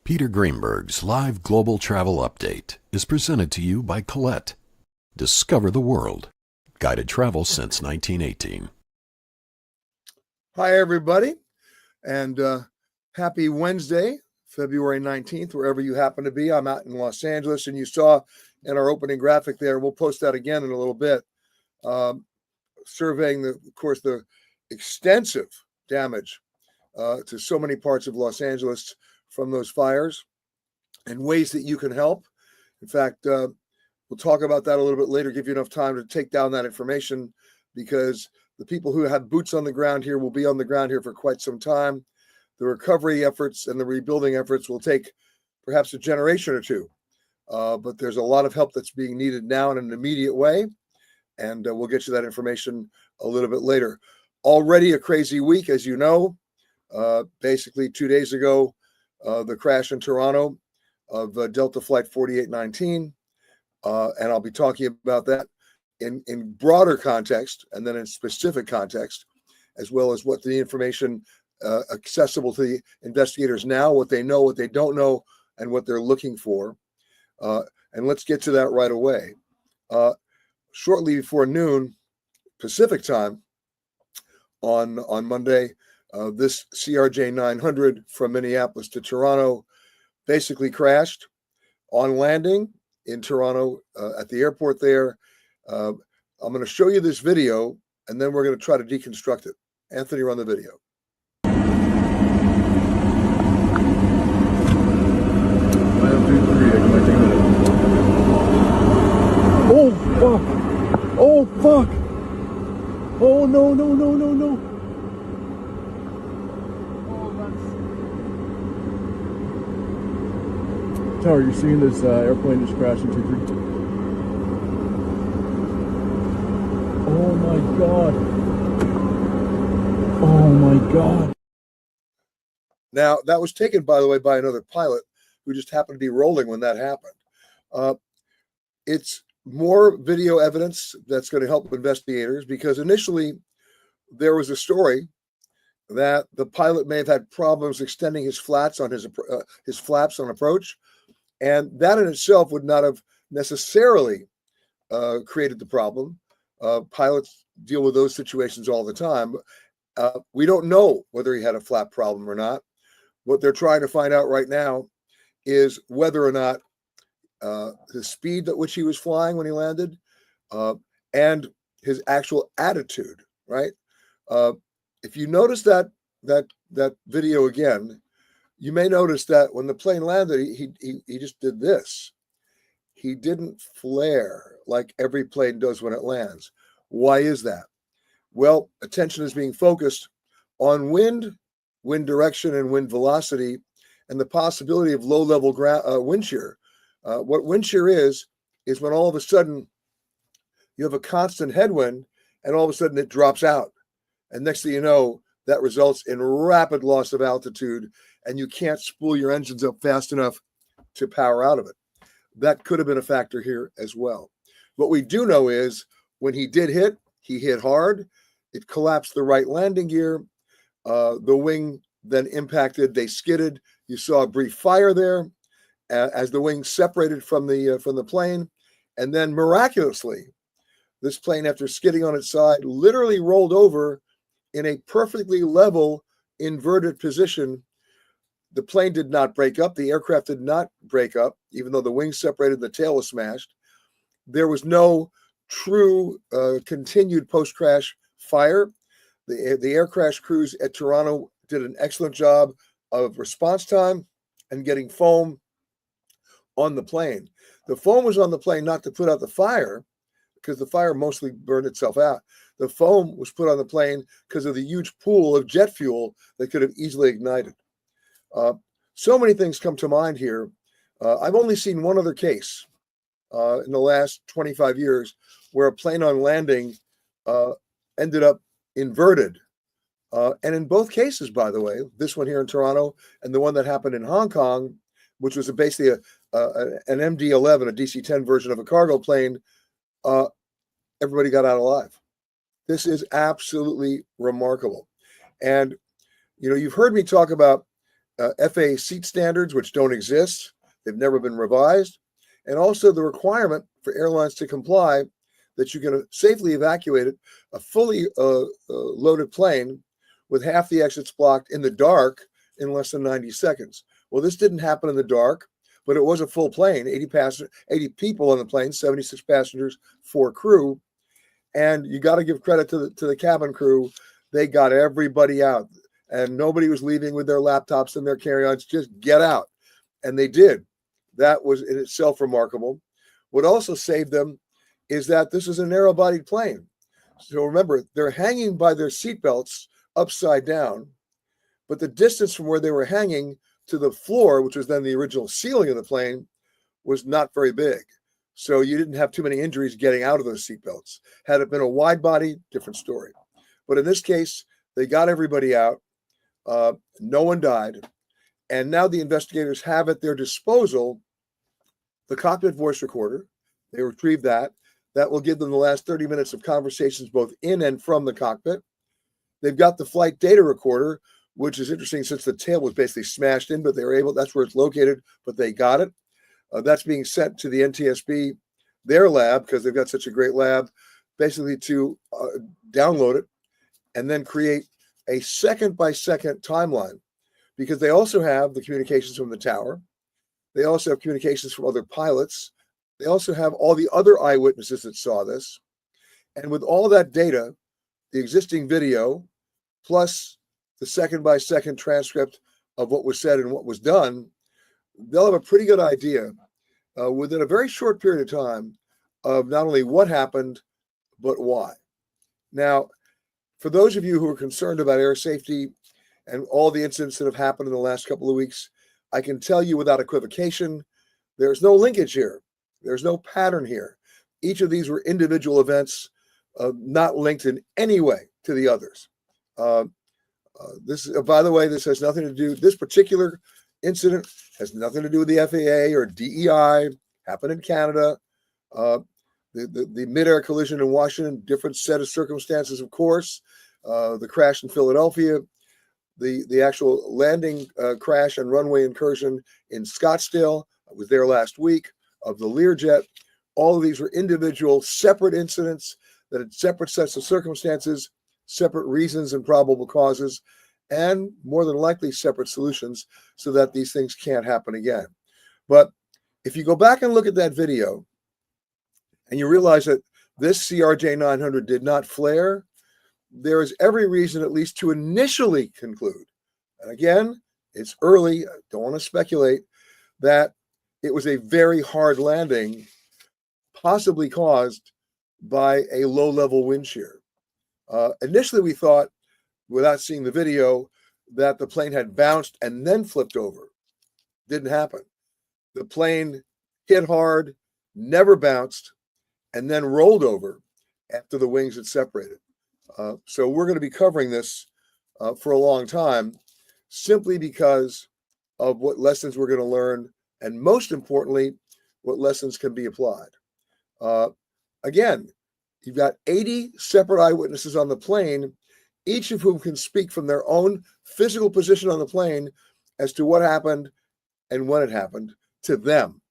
Peter Greenberg's live global travel update is presented to you by Colette. Discover the world. Guided travel since 1918. Hi, everybody, and happy Wednesday, February 19th, wherever you happen to be. I'm out in Los Angeles, and you saw in our opening graphic there, we'll post that again in a little bit, surveying, of course, the extensive damage to so many parts of Los Angeles from those fires and ways that you can help. In fact, we'll talk about that a little bit later, give you enough time to take down that information, because the people who have boots on the ground here will be on the ground here for quite some time. The recovery efforts and the rebuilding efforts will take perhaps a generation or two, but there's a lot of help that's being needed now in an immediate way, and we'll get you that information a little bit later. Already a crazy week, as you know. Basically 2 days ago, the crash in Toronto of Delta Flight 4819, and I'll be talking about that in broader context and then in specific context, as well as what the information accessible to the investigators now, what they know, what they don't know, and what they're looking for. And let's get to that right away. Shortly before noon Pacific time on Monday, this CRJ 900 from Minneapolis to Toronto basically crashed on landing in Toronto at the airport there. I'm going to show you this video, and then we're going to try to deconstruct it. Anthony, run the video. Oh, fuck. Oh, fuck. Oh, no, no, no, no, no. Tower, you're seeing this airplane just crash into 3. Oh my god. Oh my god. Now, that was taken, by the way, by another pilot who just happened to be rolling when that happened. It's more video evidence that's going to help investigators, because initially there was a story that the pilot may have had problems extending his flaps on flaps on approach. And that in itself would not have necessarily created the problem. Pilots deal with those situations all the time. We don't know whether he had a flap problem or not. What they're trying to find out right now is whether or not the speed at which he was flying when he landed and his actual attitude, right? If you notice that video again, you may notice that when the plane landed, he just did this. He didn't flare like every plane does when it lands. Why is that? Well, attention is being focused on wind direction, and wind velocity, and the possibility of low-level wind shear. What wind shear is when all of a sudden you have a constant headwind, and all of a sudden it drops out. And next thing you know, that results in rapid loss of altitude, and you can't spool your engines up fast enough to power out of it. That could have been a factor here as well. What we do know is when he did hit, he hit hard. It collapsed the right landing gear. The wing then impacted. They skidded. You saw a brief fire there as the wing separated from the plane, and then miraculously, this plane, after skidding on its side, literally rolled over in a perfectly level, inverted position. The plane did not break up. The aircraft did not break up, even though the wings separated, the tail was smashed. There was no true continued post-crash fire. The air crash crews at Toronto did an excellent job of response time and getting foam on the plane. The foam was on the plane not to put out the fire, because the fire mostly burned itself out. The foam was put on the plane because of the huge pool of jet fuel that could have easily ignited. So many things come to mind here. I've only seen one other case in the last 25 years where a plane on landing ended up inverted. And in both cases, by the way, this one here in Toronto and the one that happened in Hong Kong, which was basically an MD-11, a DC-10 version of a cargo plane, everybody got out alive. This is absolutely remarkable. And, you know, you've heard me talk about FAA seat standards, which don't exist. They've never been revised. And also the requirement for airlines to comply that you can safely evacuate a fully loaded plane with half the exits blocked in the dark in less than 90 seconds. Well, this didn't happen in the dark, but it was a full plane, 80 people on the plane, 76 passengers, 4 crew. And you got to give credit to the cabin crew. They got everybody out, and nobody was leaving with their laptops and their carry-ons. Just get out. And they did. That was in itself remarkable. What also saved them is that this is a narrow-bodied plane. So remember, they're hanging by their seatbelts upside down, but the distance from where they were hanging to the floor, which was then the original ceiling of the plane, was not very big. So you didn't have too many injuries getting out of those seatbelts. Had it been a wide body, different story. But in this case, they got everybody out. No one died. And now the investigators have at their disposal the cockpit voice recorder. They retrieved that. That will give them the last 30 minutes of conversations both in and from the cockpit. They've got the flight data recorder, which is interesting since the tail was basically smashed in, but they were able, that's where it's located, but they got it. That's being sent to the NTSB, their lab, because they've got such a great lab, basically to download it and then create a second-by-second timeline, because they also have the communications from the tower. They also have communications from other pilots. They also have all the other eyewitnesses that saw this. And with all that data, the existing video, plus the second-by-second transcript of what was said and what was done, they'll have a pretty good idea within a very short period of time of not only what happened, but why. Now, for those of you who are concerned about air safety and all the incidents that have happened in the last couple of weeks, I can tell you without equivocation, there's no linkage here. There's no pattern here. Each of these were individual events, not linked in any way to the others. This, by the way, this has nothing to do, this particular incident has nothing to do with the FAA or DEI, happened in Canada. The mid-air collision in Washington, different set of circumstances, of course. The crash in Philadelphia, the actual landing crash and runway incursion in Scottsdale, I was there last week, of the Learjet. All of these were individual separate incidents that had separate sets of circumstances, separate reasons and probable causes, and more than likely separate solutions so that these things can't happen again. But if you go back and look at that video and you realize that this CRJ 900 did not flare, there is every reason at least to initially conclude, and again, it's early, I don't want to speculate, that it was a very hard landing, possibly caused by a low-level wind shear. Initially, we thought, without seeing the video, that the plane had bounced and then flipped over. Didn't happen. The plane hit hard, never bounced, and then rolled over after the wings had separated. So we're going to be covering this for a long time, simply because of what lessons we're going to learn, and most importantly, what lessons can be applied. Again, you've got 80 separate eyewitnesses on the plane, each of whom can speak from their own physical position on the plane as to what happened and when it happened to them.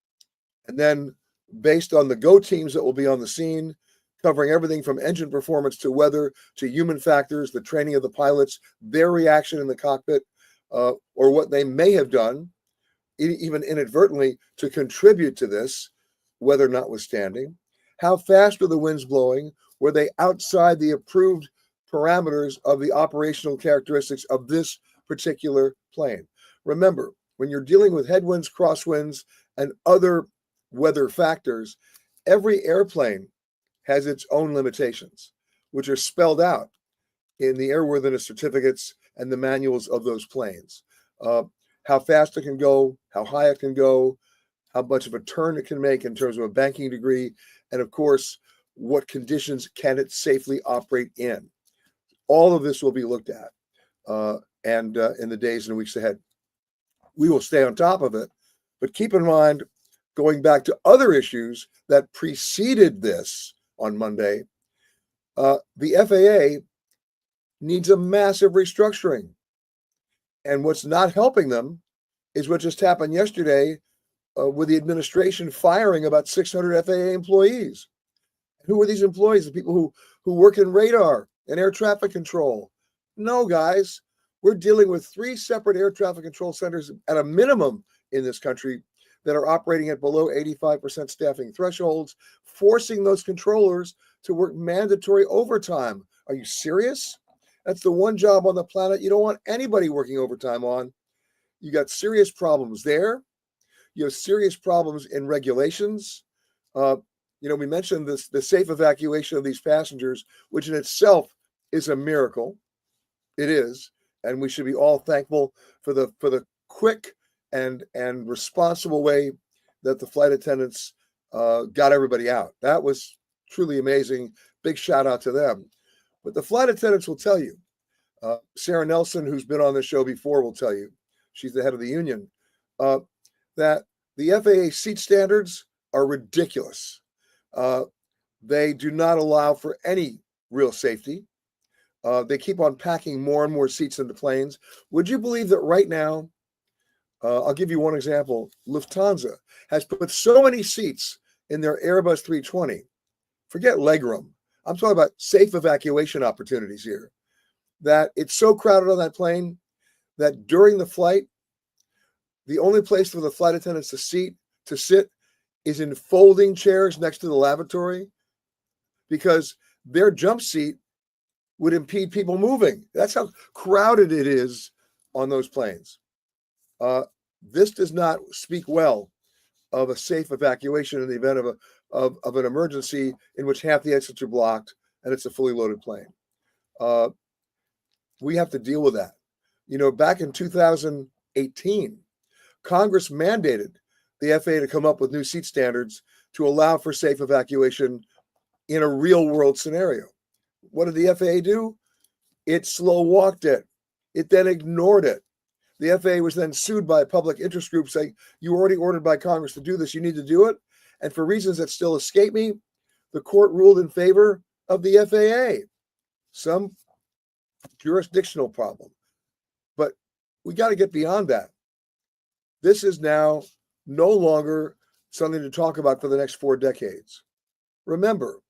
And then based on the GO teams that will be on the scene, covering everything from engine performance to weather to human factors, the training of the pilots, their reaction in the cockpit, or what they may have done, even inadvertently, to contribute to this, weather notwithstanding. How fast were the winds blowing? Were they outside the approved parameters of the operational characteristics of this particular plane? Remember, when you're dealing with headwinds, crosswinds, and other weather factors, every airplane has its own limitations, which are spelled out in the airworthiness certificates and the manuals of those planes. How fast it can go, how high it can go, how much of a turn it can make in terms of a banking degree, and of course, what conditions can it safely operate in. All of this will be looked at and in the days and weeks ahead. We will stay on top of it, but keep in mind, going back to other issues that preceded this on Monday, the FAA needs a massive restructuring. And what's not helping them is what just happened yesterday with the administration firing about 600 FAA employees. Who are these employees? The people who work in radar and air traffic control. No, guys, we're dealing with 3 separate air traffic control centers at a minimum in this country that are operating at below 85% staffing thresholds, forcing those controllers to work mandatory overtime. Are you serious? That's the one job on the planet you don't want anybody working overtime on. You got serious problems there. You have serious problems in regulations. We mentioned the safe evacuation of these passengers, which in itself is a miracle. It is, and we should be all thankful for the quick and responsible way that the flight attendants got everybody out. That was truly amazing. Big shout out to them. But the flight attendants will tell you, Sarah Nelson, who's been on this show before, will tell you, she's the head of the union, that the FAA seat standards are ridiculous. They do not allow for any real safety. They keep on packing more and more seats into planes. Would you believe that right now, I'll give you one example, Lufthansa has put so many seats in their Airbus 320, forget legroom, I'm talking about safe evacuation opportunities here, that it's so crowded on that plane that during the flight, the only place for the flight attendants to sit is in folding chairs next to the lavatory, because their jump seat would impede people moving. That's how crowded it is on those planes. This does not speak well of a safe evacuation in the event of an emergency in which half the exits are blocked and it's a fully loaded plane. We have to deal with that. Back in 2018, Congress mandated the FAA to come up with new seat standards to allow for safe evacuation in a real world scenario. What did the FAA do? It slow walked it. It then ignored it. The FAA was then sued by a public interest group saying, you were already ordered by Congress to do this, you need to do it. And for reasons that still escape me, the court ruled in favor of the FAA. Some jurisdictional problem. But we got to get beyond that. This is now no longer something to talk about for the next 4 decades. Remember,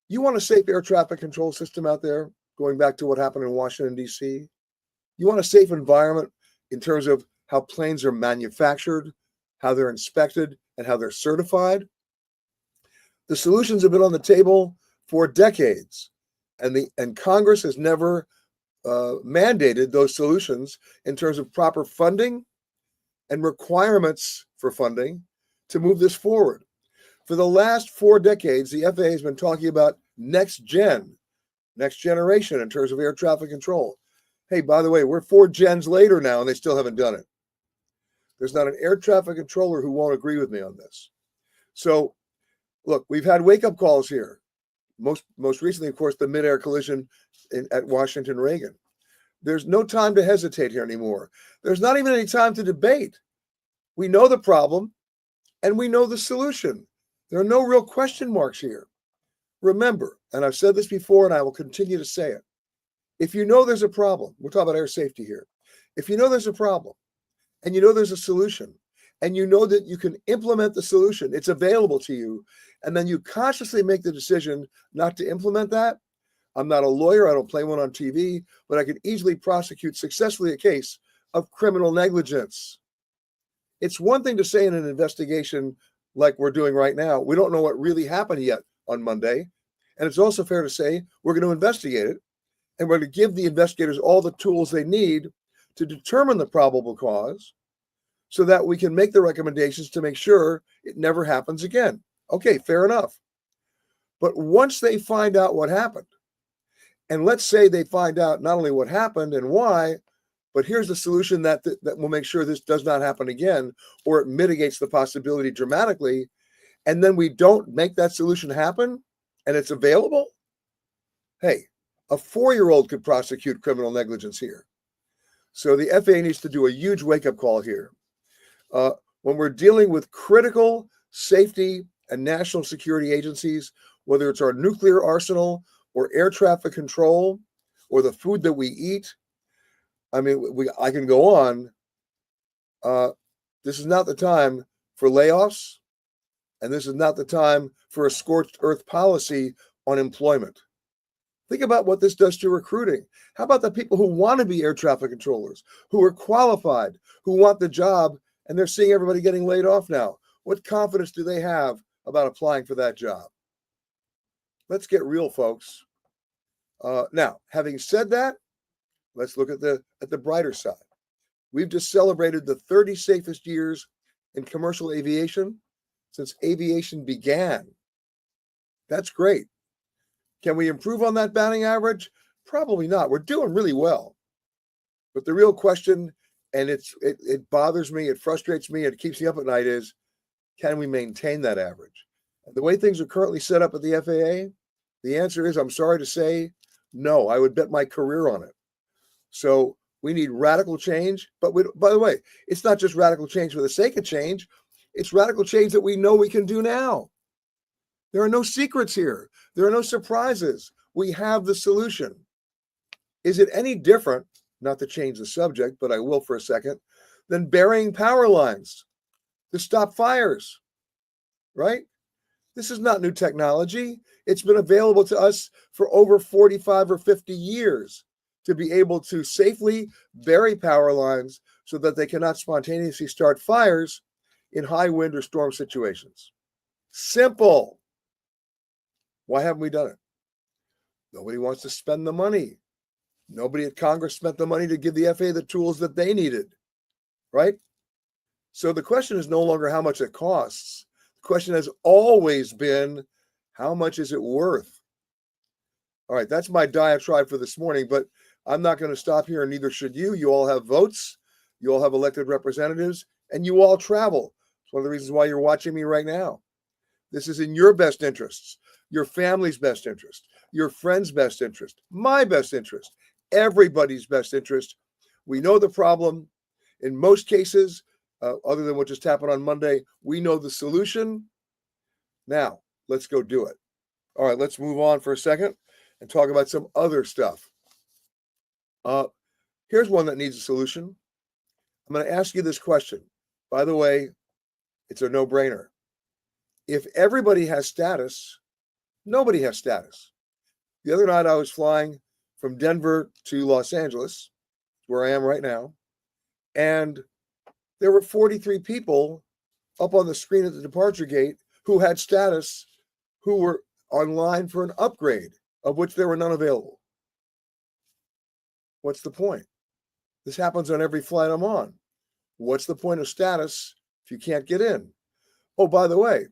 you want a safe air traffic control system out there, going back to what happened in Washington, D.C. You want a safe environment in terms of how planes are manufactured, how they're inspected, and how they're certified. The solutions have been on the table for decades, and Congress has never mandated those solutions in terms of proper funding and requirements for funding to move this forward. For the last 4 decades, the FAA has been talking about next generation in terms of air traffic control. Hey, by the way, we're 4 gens later now, and they still haven't done it. There's not an air traffic controller who won't agree with me on this. So, look, we've had wake-up calls here. Most recently, of course, the mid-air collision at Washington Reagan. There's no time to hesitate here anymore. There's not even any time to debate. We know the problem, and we know the solution. There are no real question marks here. Remember, and I've said this before, and I will continue to say it, if you know there's a problem, we're talking about air safety here. If you know there's a problem, and you know there's a solution, and you know that you can implement the solution, it's available to you, and then you consciously make the decision not to implement that. I'm not a lawyer, I don't play one on TV, but I can easily prosecute successfully a case of criminal negligence. It's one thing to say in an investigation like we're doing right now, we don't know what really happened yet on Monday. And it's also fair to say we're going to investigate it, and we're going to give the investigators all the tools they need to determine the probable cause so that we can make the recommendations to make sure it never happens again. Okay, fair enough. But once they find out what happened, and let's say they find out not only what happened and why, but here's the solution that will make sure this does not happen again, or it mitigates the possibility dramatically, and then we don't make that solution happen, and it's available, hey, a 4-year-old could prosecute criminal negligence here. So the FAA needs to do a huge wake-up call here. When we're dealing with critical safety and national security agencies, whether it's our nuclear arsenal or air traffic control or the food that we eat, I mean, I can go on. This is not the time for layoffs, and this is not the time for a scorched earth policy on employment. Think about what this does to recruiting. How about the people who want to be air traffic controllers, who are qualified, who want the job, and they're seeing everybody getting laid off now? What confidence do they have about applying for that job? Let's get real, folks. Now, having said that, let's look at the brighter side. We've just celebrated the 30 safest years in commercial aviation since aviation began. That's great. Can we improve on that batting average? Probably not. We're doing really well. But the real question, and it bothers me, it frustrates me, it keeps me up at night, is can we maintain that average? And the way things are currently set up at the FAA, the answer is, I'm sorry to say, no. I would bet my career on it. So we need radical change. But by the way, it's not just radical change for the sake of change. It's radical change that we know we can do now. There are no secrets here. There are no surprises. We have the solution. Is it any different, not to change the subject, but I will for a second, than burying power lines to stop fires, right? This is not new technology. It's been available to us for over 45 or 50 years to be able to safely bury power lines so that they cannot spontaneously start fires in high wind or storm situations. Simple. Why haven't we done it? Nobody wants to spend the money. Nobody at Congress spent the money to give the FAA the tools that they needed, right? So the question is no longer how much it costs. The question has always been, how much is it worth? All right, that's my diatribe for this morning, but I'm not going to stop here, and neither should you. You all have votes. You all have elected representatives, and you all travel. It's one of the reasons why you're watching me right now. This is in your best interests, your family's best interest, your friend's best interest, my best interest, everybody's best interest. We know the problem. In most cases, other than what just happened on Monday, we know the solution. Now, let's go do it. All right, let's move on for a second and talk about some other stuff. Here's one that needs a solution. I'm going to ask you this question. By the way, it's a no-brainer. If everybody has status, nobody has status. The other night I was flying from Denver to Los Angeles, where I am right now, and there were 43 people up on the screen at the departure gate who had status, who were online for an upgrade, of which there were none available. What's the point? This happens on every flight I'm on. What's the point of status if you can't get in? Oh, by the way,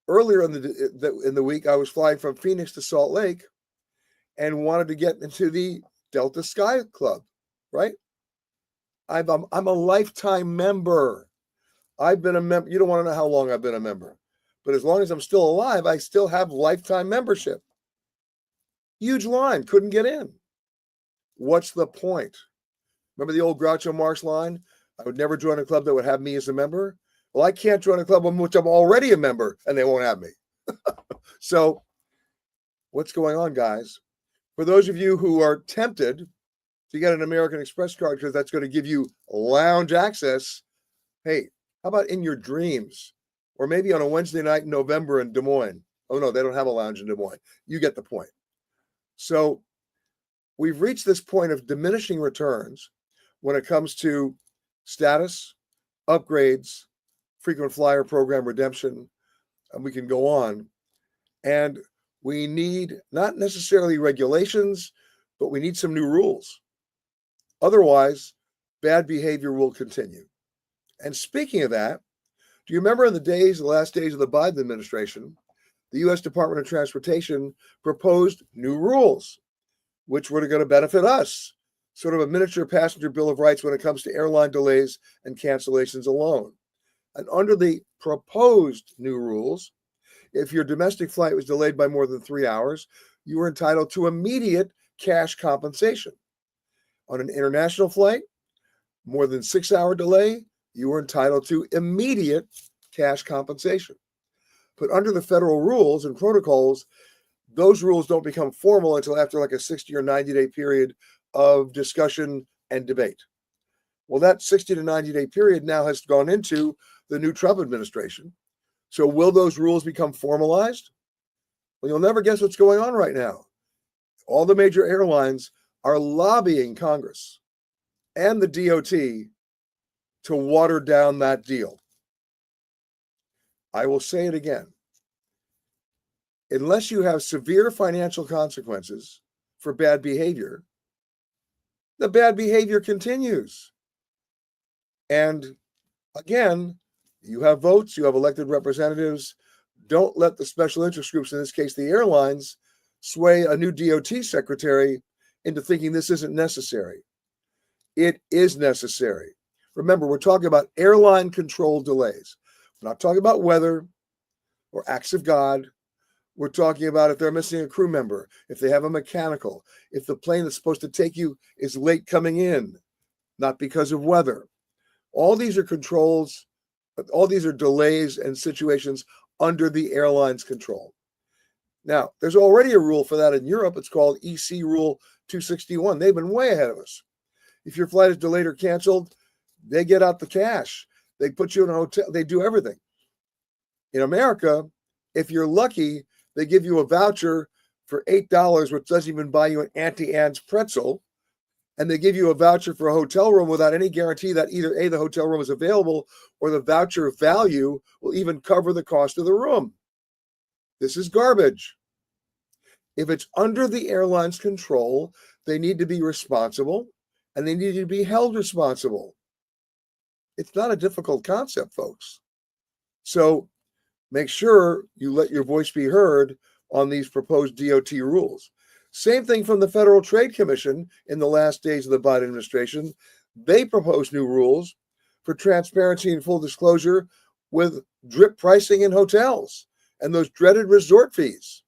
earlier in the week, I was flying from Phoenix to Salt Lake and wanted to get into the Delta Sky Club, right? I'm a lifetime member. I've been a member. You don't want to know how long I've been a member, but as long as I'm still alive, I still have lifetime membership. Huge line, couldn't get in. What's the point? Remember the old Groucho Marx line? I would never join a club that would have me as a member. Well, I can't join a club in which I'm already a member and they won't have me. So what's going on, guys? For those of you who are tempted to get an American Express card because that's going to give you lounge access, hey, how about in your dreams? Or maybe on a Wednesday night in November in Des Moines. Oh, no, they don't have a lounge in Des Moines. You get the point. So we've reached this point of diminishing returns when it comes to status, upgrades, frequent flyer program redemption, and we can go on. And we need not necessarily regulations, but we need some new rules. Otherwise, bad behavior will continue. And speaking of that, do you remember in the last days of the Biden administration, the U.S. Department of Transportation proposed new rules, which were going to benefit us, sort of a miniature passenger bill of rights when it comes to airline delays and cancellations alone. And under the proposed new rules, if your domestic flight was delayed by more than 3 hours, you were entitled to immediate cash compensation. On an international flight, more than 6 hour delay, you were entitled to immediate cash compensation. But under the federal rules and protocols, those rules don't become formal until after like a 60 or 90-day period of discussion and debate. Well, that 60 to 90-day period now has gone into the new Trump administration. So will those rules become formalized? Well, you'll never guess what's going on right now. All the major airlines are lobbying Congress and the DOT to water down that deal. I will say it again. Unless you have severe financial consequences for bad behavior, the bad behavior continues. And again, you have votes, you have elected representatives. Don't let the special interest groups, in this case the airlines, sway a new DOT secretary into thinking this isn't necessary. It is necessary. Remember, we're talking about airline control delays. We're not talking about weather or acts of God. We're talking about if they're missing a crew member, if they have a mechanical, if the plane that's supposed to take you is late coming in, not because of weather. All these are controls, all these are delays and situations under the airline's control. Now, there's already a rule for that in Europe. It's called EC Rule 261. They've been way ahead of us. If your flight is delayed or canceled, they get out the cash. They put you in a hotel. They do everything. In America, if you're lucky, they give you a voucher for $8, which doesn't even buy you an Auntie Anne's pretzel. And they give you a voucher for a hotel room without any guarantee that either A, the hotel room is available, or the voucher value will even cover the cost of the room. This is garbage. If it's under the airline's control, they need to be responsible, and they need to be held responsible. It's not a difficult concept, folks. So make sure you let your voice be heard on these proposed DOT rules. Same thing from the Federal Trade Commission in the last days of the Biden administration. They proposed new rules for transparency and full disclosure with drip pricing in hotels and those dreaded resort fees,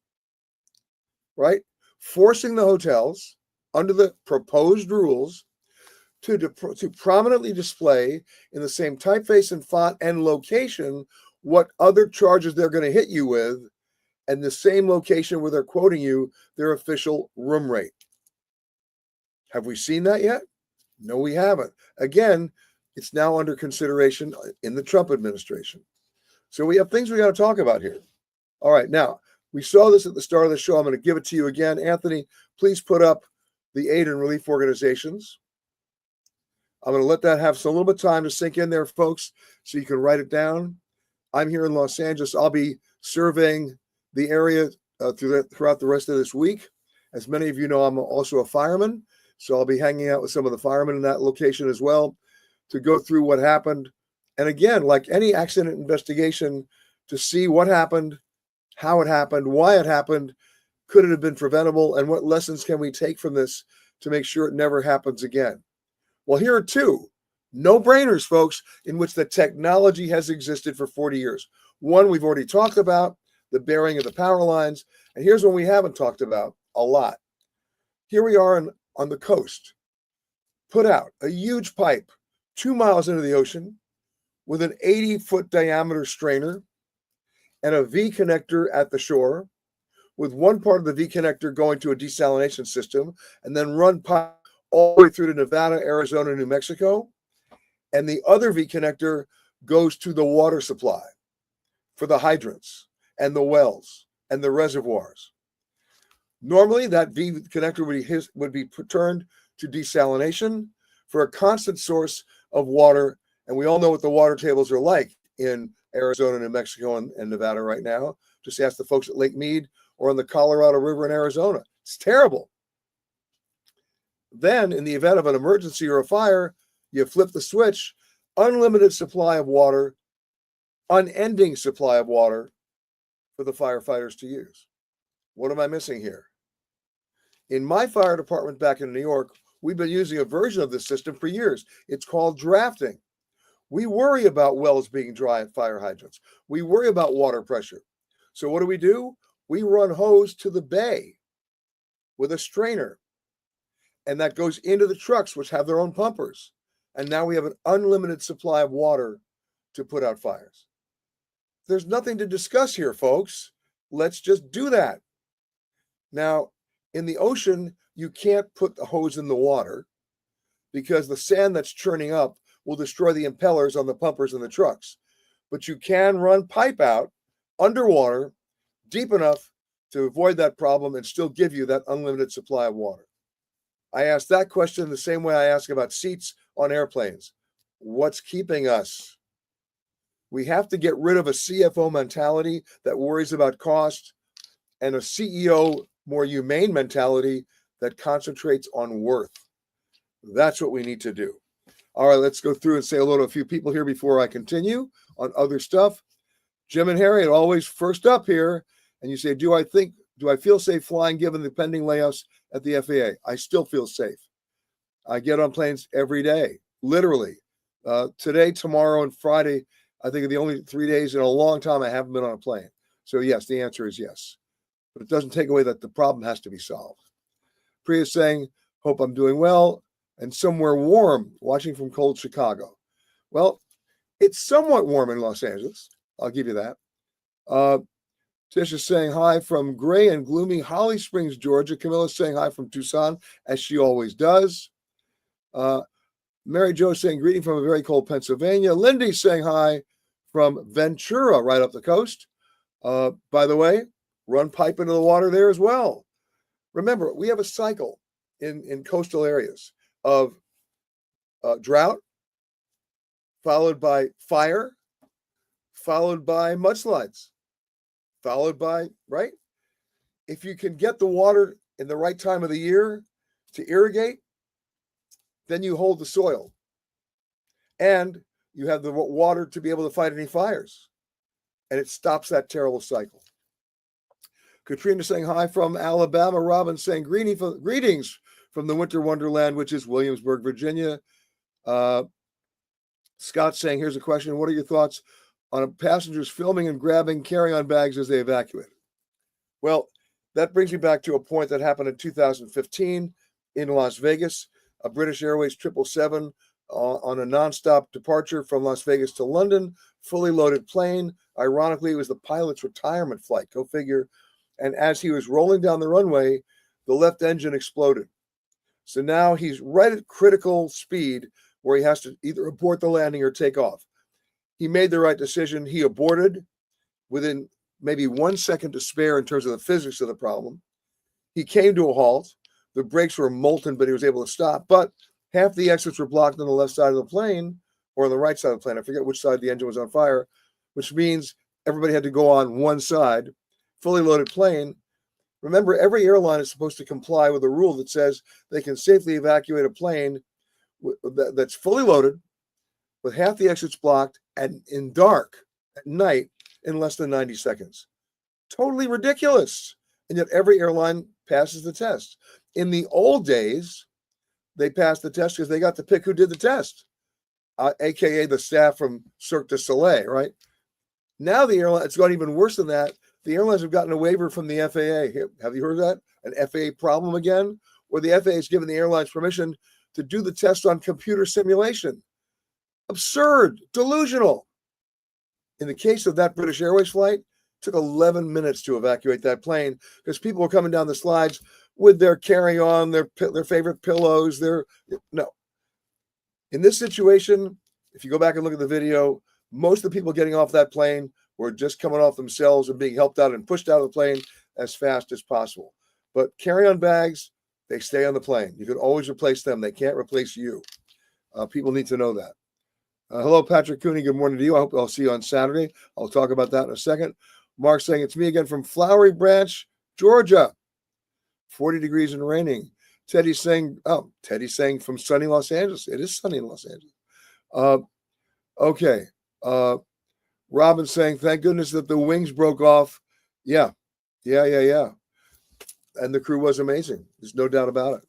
right? Forcing the hotels under the proposed rules to prominently display in the same typeface and font and location what other charges they're going to hit you with, and the same location where they're quoting you their official room rate. Have we seen that yet? No, we haven't. Again, it's now under consideration in the Trump administration. So we have things we got to talk about here. All right, now, we saw this at the start of the show. I'm going to give it to you again. Anthony, please put up the aid and relief organizations. I'm going to let that have a little bit of time to sink in there, folks, so you can write it down. I'm here in Los Angeles. I'll be surveying the area throughout the rest of this week. As many of you know, I'm also a fireman, so I'll be hanging out with some of the firemen in that location as well to go through what happened. And again, like any accident investigation, to see what happened, how it happened, why it happened, could it have been preventable, and what lessons can we take from this to make sure it never happens again. Well, here are two no-brainers, folks, in which the technology has existed for 40 years. One we've already talked about, the bearing of the power lines. And here's one we haven't talked about a lot. Here we are on the coast. Put out a huge pipe 2 miles into the ocean with an 80-foot diameter strainer and a V connector at the shore, with one part of the V connector going to a desalination system, and then run pipe all the way through to Nevada, Arizona, New Mexico. And the other V connector goes to the water supply for the hydrants and the wells and the reservoirs. Normally, that V connector would be turned to desalination for a constant source of water. And we all know what the water tables are like in Arizona, New Mexico, and Nevada right now. Just ask the folks at Lake Mead or on the Colorado River in Arizona. It's terrible. Then, in the event of an emergency or a fire, you flip the switch, unlimited supply of water, unending supply of water for the firefighters to use. What am I missing here? In my fire department back in New York, we've been using a version of this system for years. It's called drafting. We worry about wells being dry at fire hydrants. We worry about water pressure. So what do? We run hose to the bay with a strainer. And that goes into the trucks, which have their own pumpers. And now we have an unlimited supply of water to put out fires. There's nothing to discuss here, folks. Let's just do that. Now, in the ocean, you can't put the hose in the water because the sand that's churning up will destroy the impellers on the pumpers in the trucks. But you can run pipe out underwater deep enough to avoid that problem and still give you that unlimited supply of water. I asked that question the same way I ask about seats on airplanes. What's keeping us? We have to get rid of a CFO mentality that worries about cost and a CEO, more humane mentality that concentrates on worth. That's what we need to do. All right, let's go through and say hello to a few people here before I continue on other stuff. Jim and Harriet, always first up here. And you say, do I feel safe flying given the pending layoffs at the FAA? I still feel safe. I get on planes every day, literally. Today, tomorrow, and Friday, I think are the only 3 days in a long time I haven't been on a plane. So yes, the answer is yes. But it doesn't take away that the problem has to be solved. Priya's saying, hope I'm doing well and somewhere warm, watching from cold Chicago. Well, it's somewhat warm in Los Angeles. I'll give you that. Tish is saying hi from gray and gloomy Holly Springs, Georgia. Camilla's saying hi from Tucson, as she always does. Mary Jo saying greeting from a very cold Pennsylvania. Lindy's saying hi from Ventura, right up the coast. By the way, run pipe into the water there as well. Remember, we have a cycle in coastal areas of drought, followed by fire, followed by mudslides, followed by, right? If you can get the water in the right time of the year to irrigate, then you hold the soil. And you have the water to be able to fight any fires. And it stops that terrible cycle. Katrina saying hi from Alabama. Robin saying greetings from the winter wonderland, which is Williamsburg, Virginia. Scott saying, here's a question. What are your thoughts on passengers filming and grabbing carry-on bags as they evacuate? Well, that brings me back to a point that happened in 2015 in Las Vegas. A British Airways 777 on a nonstop departure from Las Vegas to London, fully loaded plane. Ironically, it was the pilot's retirement flight, go figure. And as he was rolling down the runway, the left engine exploded. So now he's right at critical speed where he has to either abort the landing or take off. He made the right decision. He aborted within maybe 1 second to spare in terms of the physics of the problem. He came to a halt. The brakes were molten, but he was able to stop. But half the exits were blocked on the left side of the plane or on the right side of the plane. I forget which side the engine was on fire, which means everybody had to go on one side, fully loaded plane. Remember, every airline is supposed to comply with a rule that says they can safely evacuate a plane that's fully loaded with half the exits blocked and in dark at night in less than 90 seconds. Totally ridiculous. And yet every airline passes the test. In the old days, they passed the test because they got to pick who did the test, aka the staff from Cirque du Soleil, right? Now the airline, it's gone even worse than that. The airlines have gotten a waiver from the FAA. Have you heard of that? An FAA problem again? Where the FAA has given the airlines permission to do the test on computer simulation. Absurd, delusional. In the case of that British Airways flight, it took 11 minutes to evacuate that plane because people were coming down the slides with their carry-on, their favorite pillows, no. In this situation, if you go back and look at the video, most of the people getting off that plane were just coming off themselves and being helped out and pushed out of the plane as fast as possible. But carry-on bags, they stay on the plane. You can always replace them. They can't replace you. People need to know that. Hello, Patrick Cooney. Good morning to you. I hope I'll see you on Saturday. I'll talk about that in a second. Mark saying, it's me again from Flowery Branch, Georgia. 40 degrees and raining. Teddy's saying from sunny Los Angeles. It is sunny in Los Angeles. Okay. Robin saying, thank goodness that the wings broke off. Yeah. And the crew was amazing. There's no doubt about it.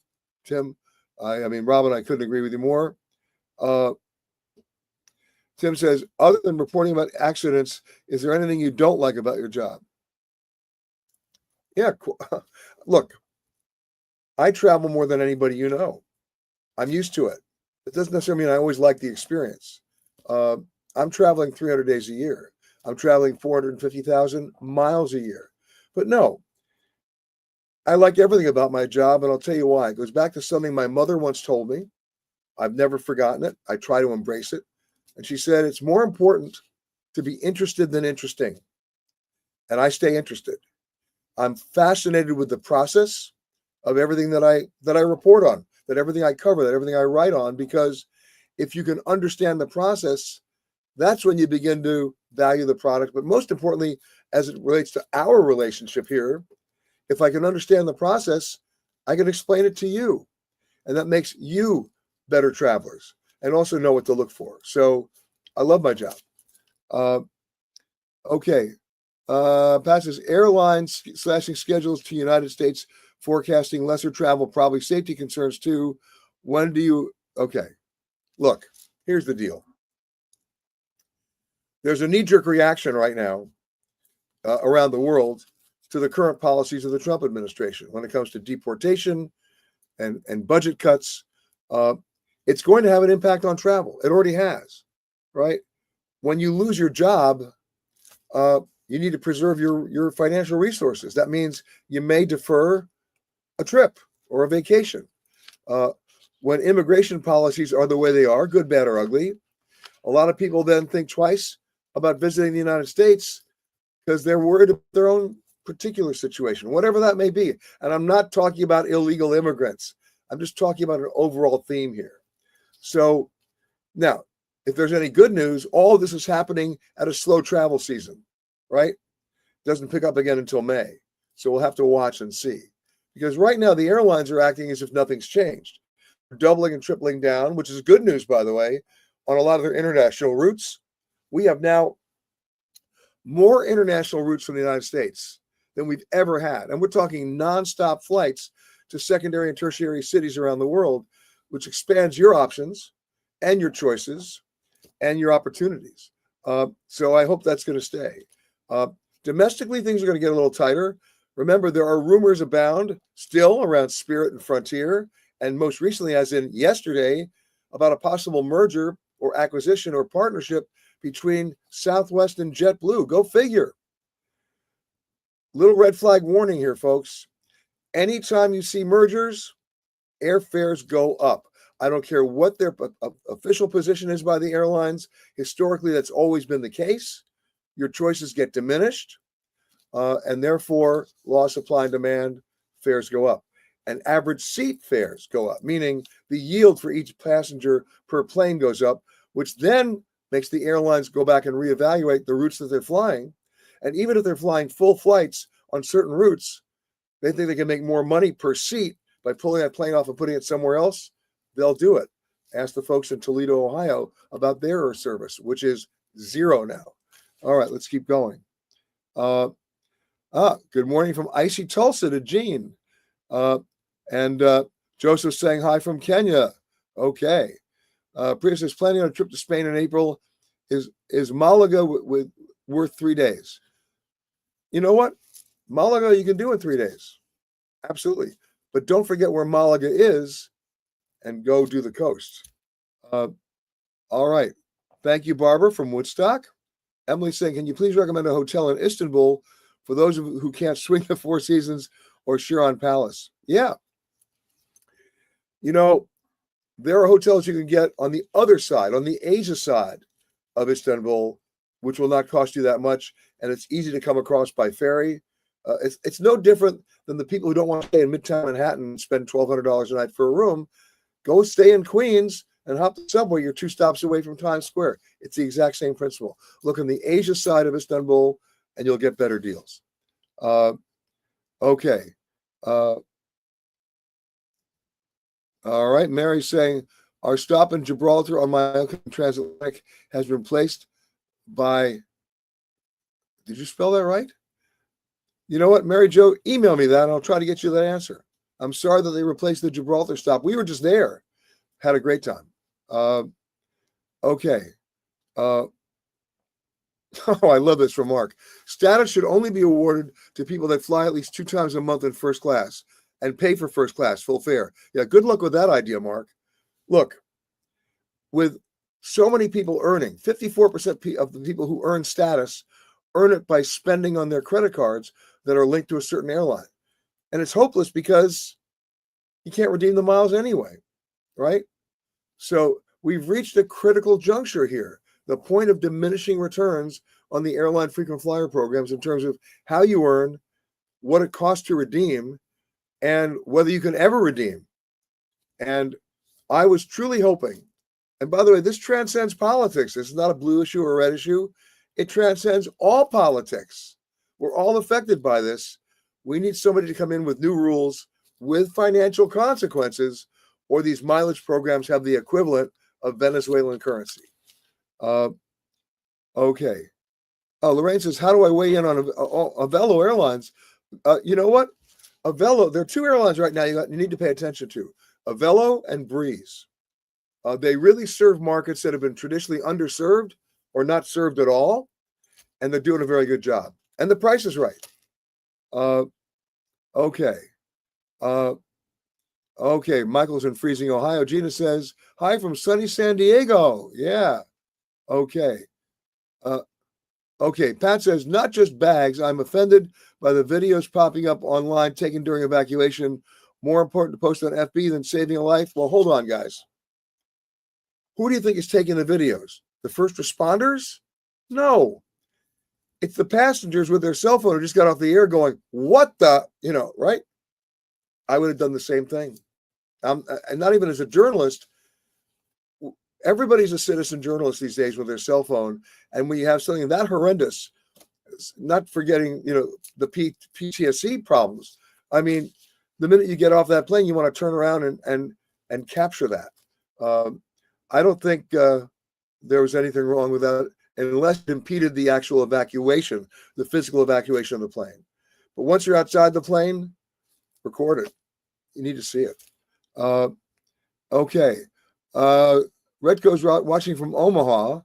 Tim, Robin, I couldn't agree with you more. Tim says, other than reporting about accidents, is there anything you don't like about your job? Yeah, look, I travel more than anybody you know. I'm used to it. It doesn't necessarily mean I always like the experience. I'm traveling 300 days a year. I'm traveling 450,000 miles a year. But no, I like everything about my job, and I'll tell you why. It goes back to something my mother once told me, I've never forgotten it. I try to embrace it. And she said, it's more important to be interested than interesting. And I stay interested. I'm fascinated with the process of everything that I report on, that everything I cover, that everything I write on, because if you can understand the process, that's when you begin to value the product. But most importantly, as it relates to our relationship here, if I can understand the process, I can explain it to you. And that makes you better travelers and also know what to look for. So I love my job. Okay. Pat says, airlines slashing schedules to United States, forecasting lesser travel, probably safety concerns too. When do you, okay. Look, here's the deal. There's a knee-jerk reaction right now around the world to the current policies of the Trump administration when it comes to deportation and budget cuts. It's going to have an impact on travel. It already has, right? When you lose your job, you need to preserve your financial resources. That means you may defer a trip or a vacation. When immigration policies are the way they are, good, bad, or ugly, a lot of people then think twice about visiting the United States because they're worried about their own particular situation, whatever that may be. And I'm not talking about illegal immigrants. I'm just talking about an overall theme here. So now, if there's any good news, all of this is happening at a slow travel season, right? Doesn't pick up again until May. So we'll have to watch and see. Because right now, the airlines are acting as if nothing's changed. They're doubling and tripling down, which is good news, by the way, on a lot of their international routes. We have now more international routes from the United States than we've ever had. And we're talking nonstop flights to secondary and tertiary cities around the world, which expands your options and your choices and your opportunities. So I hope that's going to stay. Domestically, things are going to get a little tighter. Remember, there are rumors abound still around Spirit and Frontier, and most recently, as in yesterday, about a possible merger or acquisition or partnership between Southwest and JetBlue. Go figure. Little red flag warning here, folks. Anytime you see mergers, airfares go up. I don't care what their official position is by the airlines. Historically, that's always been the case. Your choices get diminished, and therefore, law of supply and demand, fares go up. And average seat fares go up, meaning the yield for each passenger per plane goes up, which then makes the airlines go back and reevaluate the routes that they're flying. And even if they're flying full flights on certain routes, they think they can make more money per seat by pulling that plane off and putting it somewhere else. They'll do it. Ask the folks in Toledo, Ohio about their service, which is zero now. All right, let's keep going. Good morning from icy Tulsa to Gene. And Joseph saying hi from Kenya. Okay. Priya says, planning on a trip to Spain in April. Is Malaga worth 3 days? You know what? Malaga you can do in 3 days. Absolutely. But don't forget where Malaga is and go do the coast. All right. Thank you, Barbara from Woodstock. Emily saying, can you please recommend a hotel in Istanbul for those who can't swing the Four Seasons or Shiran Palace? Yeah. You know, there are hotels you can get on the other side, on the Asia side of Istanbul, which will not cost you that much, and it's easy to come across by ferry. It's no different than the people who don't want to stay in Midtown Manhattan and spend $1,200 a night for a room. Go stay in Queens and hop the subway. You're 2 stops away from Times Square. It's the exact same principle. Look on the Asia side of Istanbul, and you'll get better deals. Okay. All right. Mary's saying, our stop in Gibraltar on my transatlantic has been replaced by, did you spell that right? You know what, Mary Jo, email me that and I'll try to get you that answer. I'm sorry that they replaced the Gibraltar stop. We were just there. Had a great time. Okay. Oh, I love this from Mark. Status should only be awarded to people that fly at least 2 times a month in first class and pay for first class, full fare. Yeah, good luck with that idea, Mark. Look, with so many people earning, 54% of the people who earn status earn it by spending on their credit cards that are linked to a certain airline. And it's hopeless because you can't redeem the miles anyway, right? So we've reached a critical juncture here, the point of diminishing returns on the airline frequent flyer programs in terms of how you earn, what it costs to redeem, and whether you can ever redeem. And I was truly hoping, and by the way, this transcends politics. This is not a blue issue or a red issue. It transcends all politics. We're all affected by this. We need somebody to come in with new rules with financial consequences, or these mileage programs have the equivalent of Venezuelan currency. Okay. Lorraine says, how do I weigh in on Avelo Airlines? You know what? Avelo, there are two airlines right now you need to pay attention to, Avelo and Breeze. They really serve markets that have been traditionally underserved or not served at all, and they're doing a very good job. And the price is right. Okay. Okay, Michael's in freezing Ohio. Gina says, hi from sunny San Diego. Yeah. Okay. Okay, Pat says, not just bags. I'm offended by the videos popping up online taken during evacuation. More important to post on FB than saving a life. Well, hold on, guys. Who do you think is taking the videos? The first responders? No. It's the passengers with their cell phone who just got off the air going, what the, right? I would have done the same thing. And not even as a journalist. Everybody's a citizen journalist these days with their cell phone. And when you have something that horrendous, not forgetting, the PTSD problems. I mean, the minute you get off that plane, you want to turn around and capture that. I don't think there was anything wrong with that unless it impeded the actual evacuation, the physical evacuation of the plane. But once you're outside the plane, record it. You need to see it. Okay. Redco's watching from Omaha.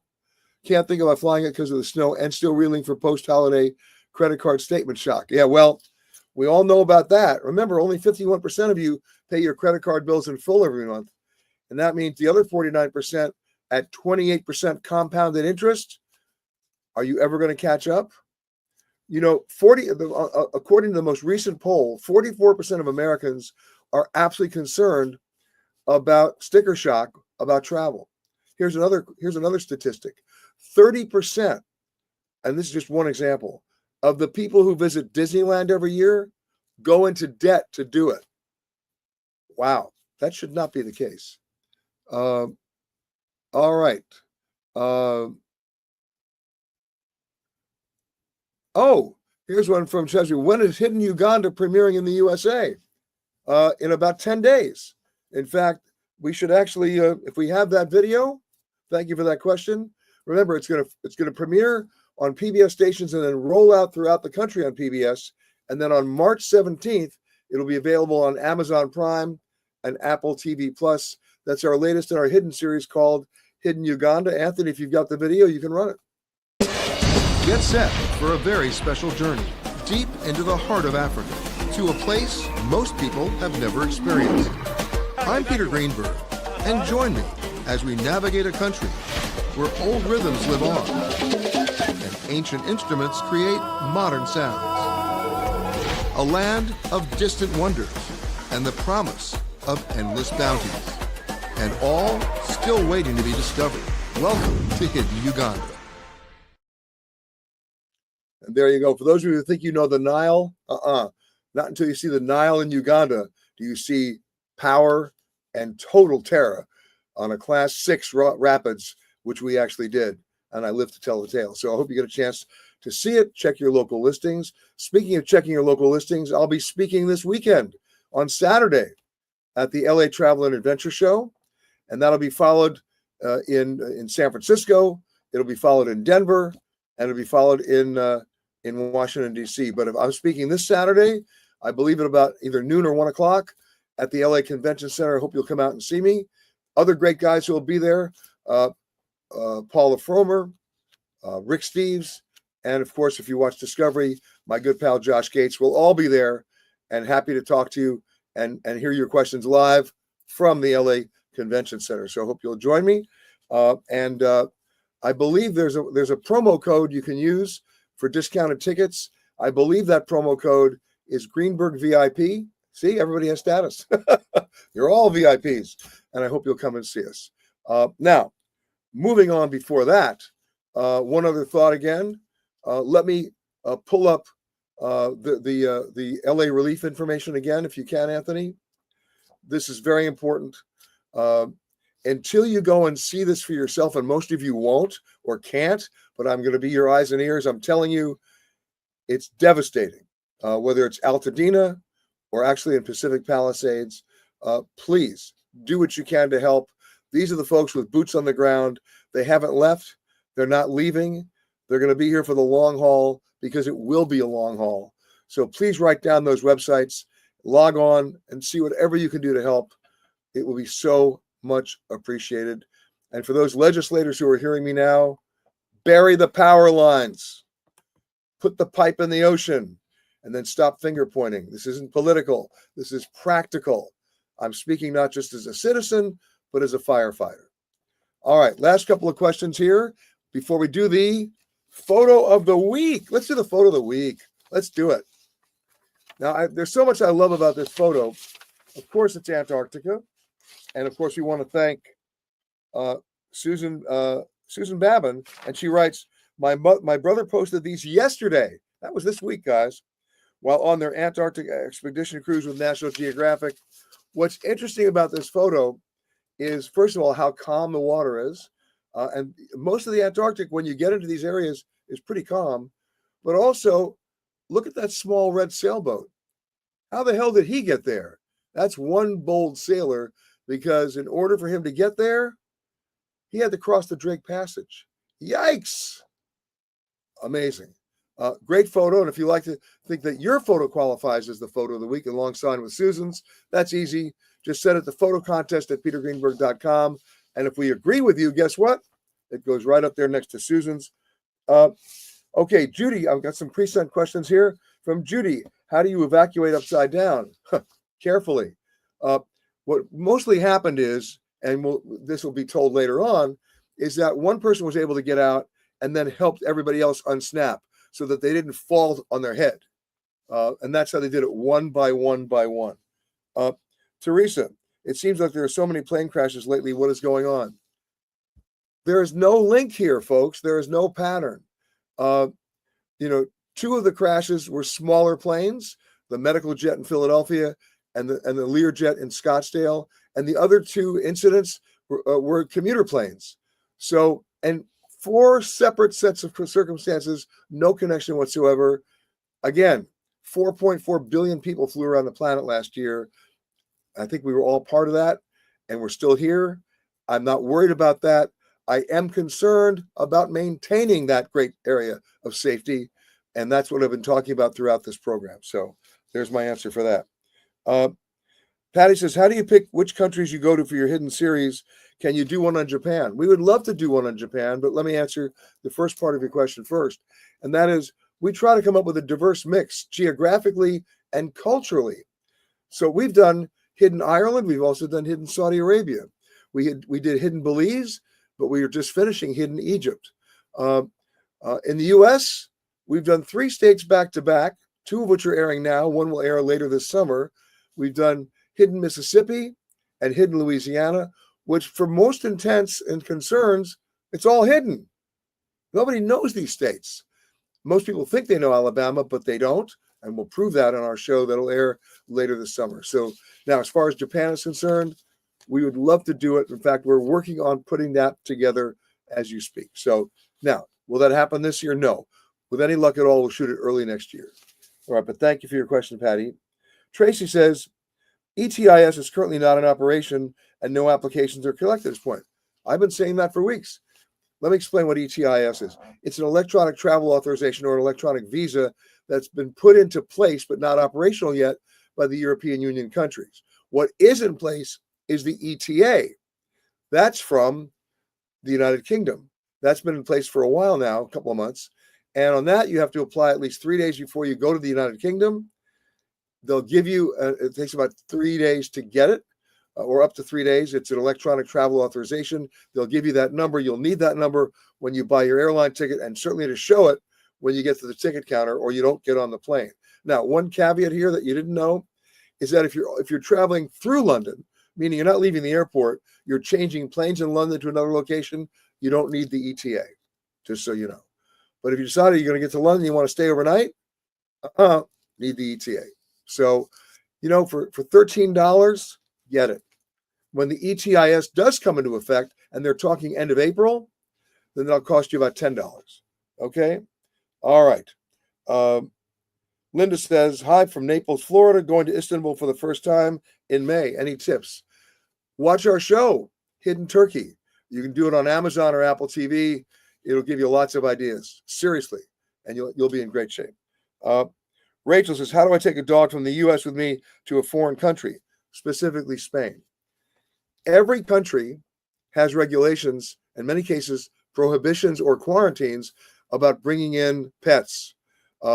Can't think about flying it because of the snow and still reeling for post-holiday credit card statement shock. Yeah, well, we all know about that. Remember, only 51% of you pay your credit card bills in full every month. And that means the other 49% at 28% compounded interest. Are you ever going to catch up? According to the most recent poll, 44% of Americans are absolutely concerned about sticker shock about travel. Here's another statistic. 30%, and this is just one example, of the people who visit Disneyland every year go into debt to do it. Wow, that should not be the case. All right. Here's one from Chesney. When is Hidden Uganda premiering in the USA? In about 10 days. In fact, we should actually, if we have that video, thank you for that question. Remember, it's gonna premiere on PBS stations and then roll out throughout the country on PBS. And then on March 17th, it'll be available on Amazon Prime and Apple TV Plus. That's our latest in our hidden series called Hidden Uganda. Anthony, if you've got the video, you can run it. Get set for a very special journey deep into the heart of Africa to a place most people have never experienced. I'm Peter Greenberg, and join me as we navigate a country where old rhythms live on and ancient instruments create modern sounds. A land of distant wonders and the promise of endless bounties, and all still waiting to be discovered. Welcome to Hidden Uganda. And there you go. For those of you who think you know the Nile, not until you see the Nile in Uganda do you see power and total terror on a Class 6 rapids, which we actually did, and I live to tell the tale. So I hope you get a chance to see it. Check your local listings. Speaking of checking your local listings, I'll be speaking this weekend on Saturday at the LA Travel and Adventure Show, and that'll be followed in San Francisco. It'll be followed in Denver, and it'll be followed in Washington, D.C. But if I'm speaking this Saturday, I believe at about either noon or 1 o'clock at the LA Convention Center. I hope you'll come out and see me. Other great guys who will be there, Paula Fromer, Rick Steves, and of course, if you watch Discovery, my good pal Josh Gates will all be there and happy to talk to you and hear your questions live from the LA Convention Center. So I hope you'll join me. And I believe there's a promo code you can use for discounted tickets. I believe that promo code is Greenberg VIP. See, everybody has status. You're all VIPs, and I hope you'll come and see us. Now, moving on before that, one other thought again. Let me pull up the LA relief information again, if you can, Anthony. This is very important. Until you go and see this for yourself, and most of you won't or can't, but I'm going to be your eyes and ears. I'm telling you, it's devastating. Whether it's Altadena or actually in Pacific Palisades, please do what you can to help. These are the folks with boots on the ground. They haven't left. They're not leaving. They're going to be here for the long haul, because it will be a long haul. So please write down those websites, log on, and see whatever you can do to help. It will be so much appreciated. And for those legislators who are hearing me now, bury the power lines, put the pipe in the ocean, and then stop finger pointing. This isn't political. This is practical. I'm speaking not just as a citizen, but as a firefighter. All right, last couple of questions here before we do the photo of the week. Let's do the photo of the week. Let's do it. Now, there's so much I love about this photo. Of course, it's Antarctica. And of course, we want to thank Susan Babin. And she writes, my brother posted these yesterday. That was this week, guys, while on their Antarctic expedition cruise with National Geographic. What's interesting about this photo is, first of all, how calm the water is. And most of the Antarctic, when you get into these areas, is pretty calm. But also, look at that small red sailboat. How the hell did he get there? That's one bold sailor, because in order for him to get there, he had to cross the Drake Passage. Yikes! Amazing. Great photo. And if you like to think that your photo qualifies as the photo of the week alongside with Susan's, that's easy. Just send it to photocontest@petergreenberg.com. And if we agree with you, guess what? It goes right up there next to Susan's. Okay, Judy, I've got some pre-sent questions here from Judy. How do you evacuate upside down? Carefully. What mostly happened is, and this will be told later on, is that one person was able to get out and then helped everybody else unsnap so that they didn't fall on their head. And that's how they did it, one by one by one. Teresa, it seems like there are so many plane crashes lately. What is going on? There is no link here, folks. There is no pattern. Two of the crashes were smaller planes, the medical jet in Philadelphia and the Learjet in Scottsdale. And the other two incidents were commuter planes. So, and 4 separate sets of circumstances, no connection whatsoever. Again, 4.4 billion people flew around the planet last year. I think we were all part of that, and we're still here. I'm not worried about that. I am concerned about maintaining that great area of safety, and that's what I've been talking about throughout this program. So there's my answer for that. Patty says, how do you pick which countries you go to for your hidden series? Can you do one on Japan? We would love to do one on Japan, but let me answer the first part of your question first. And that is, we try to come up with a diverse mix geographically and culturally. So we've done hidden Ireland. We've also done hidden Saudi Arabia. We did hidden Belize, but we were just finishing hidden Egypt. In the U.S., we've done 3 states back to back, 2 of which are airing now. One will air later this summer. We've done hidden Mississippi and hidden Louisiana, which for most intents and concerns, it's all hidden. Nobody knows these states. Most people think they know Alabama, but they don't. And we'll prove that on our show that'll air later this summer. So now, as far as Japan is concerned, we would love to do it. In fact, we're working on putting that together as you speak. So now, will that happen this year? No. With any luck at all, we'll shoot it early next year. All right, but thank you for your question, Patty. Tracy says, ETIS is currently not in operation and no applications are collected at this point. I've been saying that for weeks. Let me explain what ETIS is. It's an electronic travel authorization or an electronic visa that's been put into place but not operational yet by the European Union countries. What is in place is the ETA. That's from the United Kingdom. That's been in place for a while now, a couple of months. And on that, you have to apply at least 3 days before you go to the United Kingdom. They'll give you, it takes about 3 days to get it, or up to 3 days. It's an electronic travel authorization. They'll give you that number. You'll need that number when you buy your airline ticket, and certainly to show it when you get to the ticket counter or you don't get on the plane. Now, one caveat here that you didn't know is that if you're traveling through London, meaning you're not leaving the airport, you're changing planes in London to another location, you don't need the ETA, just so you know. But if you decided you're going to get to London, you want to stay overnight, need the ETA. So, for $13, get it. When the ETIS does come into effect, and they're talking end of April, then that'll cost you about $10. Okay? All right. Linda says, hi from Naples, Florida, going to Istanbul for the first time in May. Any tips? Watch our show, Hidden Turkey. You can do it on Amazon or Apple TV. It'll give you lots of ideas. Seriously. And you'll be in great shape. Rachel says, how do I take a dog from the U.S. with me to a foreign country, specifically Spain? Every country has regulations, in many cases, prohibitions or quarantines about bringing in pets.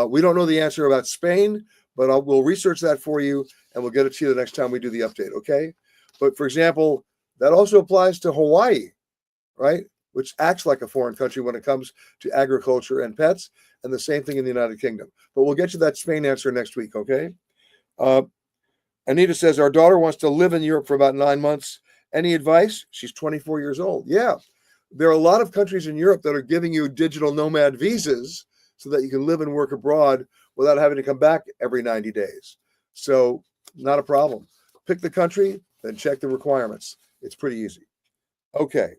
We don't know the answer about Spain, but we'll research that for you, and we'll get it to you the next time we do the update, okay? But, for example, that also applies to Hawaii, right, which acts like a foreign country when it comes to agriculture and pets, and the same thing in the United Kingdom. But we'll get you that Spain answer next week, okay? Anita says, our daughter wants to live in Europe for about 9 months. Any advice? She's 24 years old. Yeah. There are a lot of countries in Europe that are giving you digital nomad visas so that you can live and work abroad without having to come back every 90 days. So not a problem. Pick the country, then check the requirements. It's pretty easy. Okay.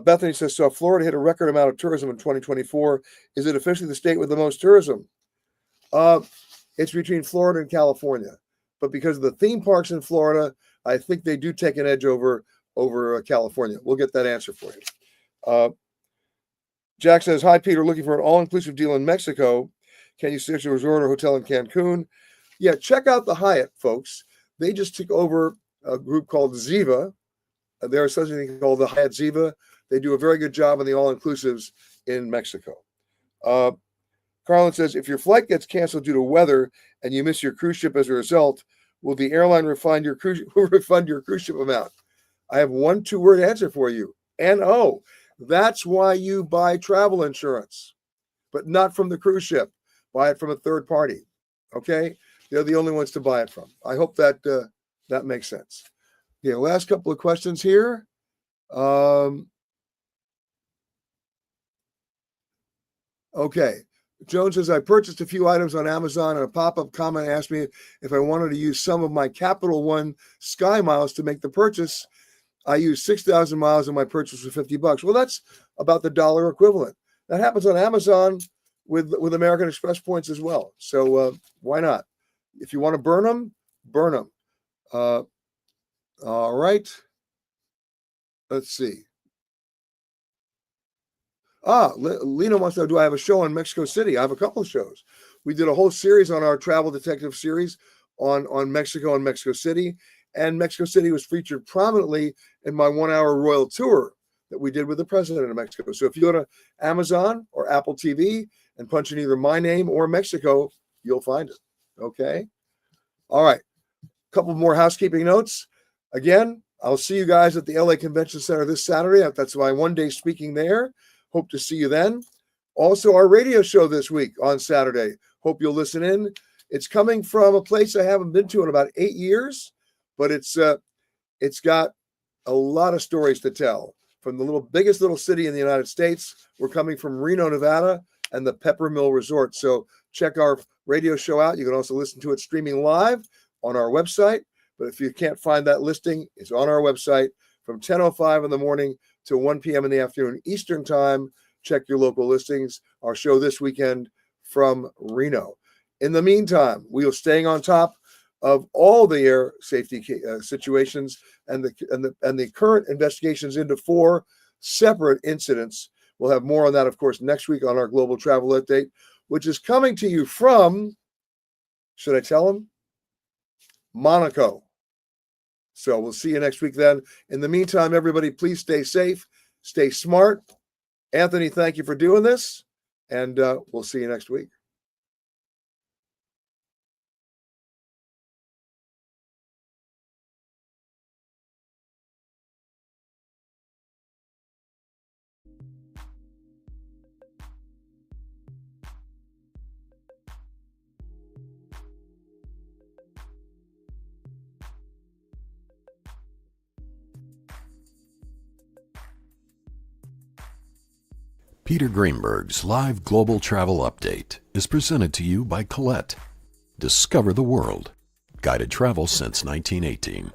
Bethany says, so Florida hit a record amount of tourism in 2024. Is it officially the state with the most tourism? It's between Florida and California. But because of the theme parks in Florida, I think they do take an edge over California. We'll get that answer for you. Jack says, hi, Peter, looking for an all-inclusive deal in Mexico. Can you suggest a resort or hotel in Cancun? Yeah, check out the Hyatt, folks. They just took over a group called Ziva. There's such a thing called the Hyatt Ziva. They do a very good job on the all-inclusives in Mexico. Carlin says, if your flight gets canceled due to weather and you miss your cruise ship as a result, will the airline refund your cruise ship amount? I have one 2-word answer for you. NO. That's why you buy travel insurance, but not from the cruise ship. Buy it from a third party. Okay? They're the only ones to buy it from. I hope that that makes sense. Okay, last couple of questions here. Okay. Joan says, I purchased a few items on Amazon and a pop-up comment asked me if I wanted to use some of my Capital One Sky miles to make the purchase. I used 6,000 miles and my purchase was $50. Well, that's about the dollar equivalent. That happens on Amazon with American Express points as well. So why not? If you want to burn them, burn them. All right. Let's see. Lena wants to know, do I have a show in Mexico City? I have a couple of shows. We did a whole series on our travel detective series on Mexico and Mexico City. And Mexico City was featured prominently in my 1-hour royal tour that we did with the president of Mexico. So if you go to Amazon or Apple TV and punch in either my name or Mexico, you'll find it. Okay. All right. A couple more housekeeping notes. Again, I'll see you guys at the LA Convention Center this Saturday. That's my one-day speaking there. Hope to see you then. Also, our radio show this week on Saturday. Hope you'll listen in. It's coming from a place I haven't been to in about 8 years, but it's got a lot of stories to tell. From the biggest little city in the United States, we're coming from Reno, Nevada, and the Pepper Mill Resort. So check our radio show out. You can also listen to it streaming live on our website. But if you can't find that listing, it's on our website from 10:05 in the morning to 1 p.m. in the afternoon Eastern time. Check your local listings. Our show this weekend from Reno. In the meantime, we are staying on top of all the air safety situations and the current investigations into 4 separate incidents. We'll have more on that, of course, next week on our global travel update, which is coming to you from, should I tell them? Monaco. So we'll see you next week then. In the meantime, everybody, please stay safe, stay smart. Anthony, thank you for doing this, and we'll see you next week. Peter Greenberg's live global travel update is presented to you by Colette. Discover the world. Guided travel since 1918.